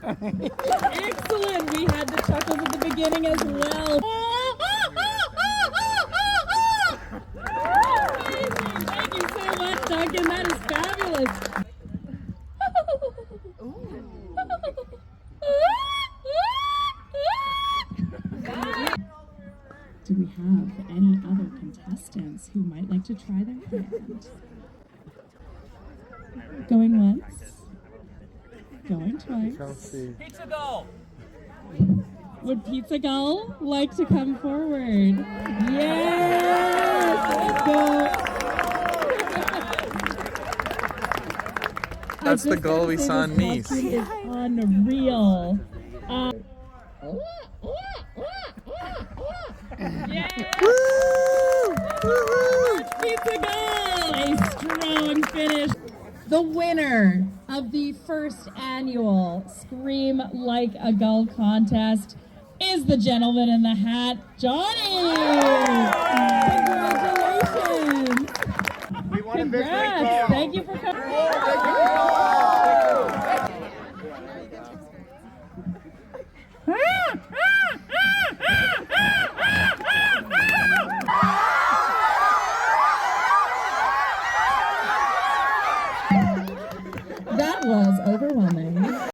Excellent! We had the chuckles at the beginning as well. Amazing! Thank you so much, Duncan. That is fabulous. Do we have any other contestants who might like to try their hand? Going once? Going twice? Pizza Gull! Would Pizza Gull like to come forward? Yes! Let's go! That's the gull we saw in Nice. It is unreal. Pizza Gull! A strong finish. The winner of the first annual Scream Like a Gull contest is the gentleman in the hat, Johnny! Congratulations! Congrats! Thank you for coming. That was overwhelming.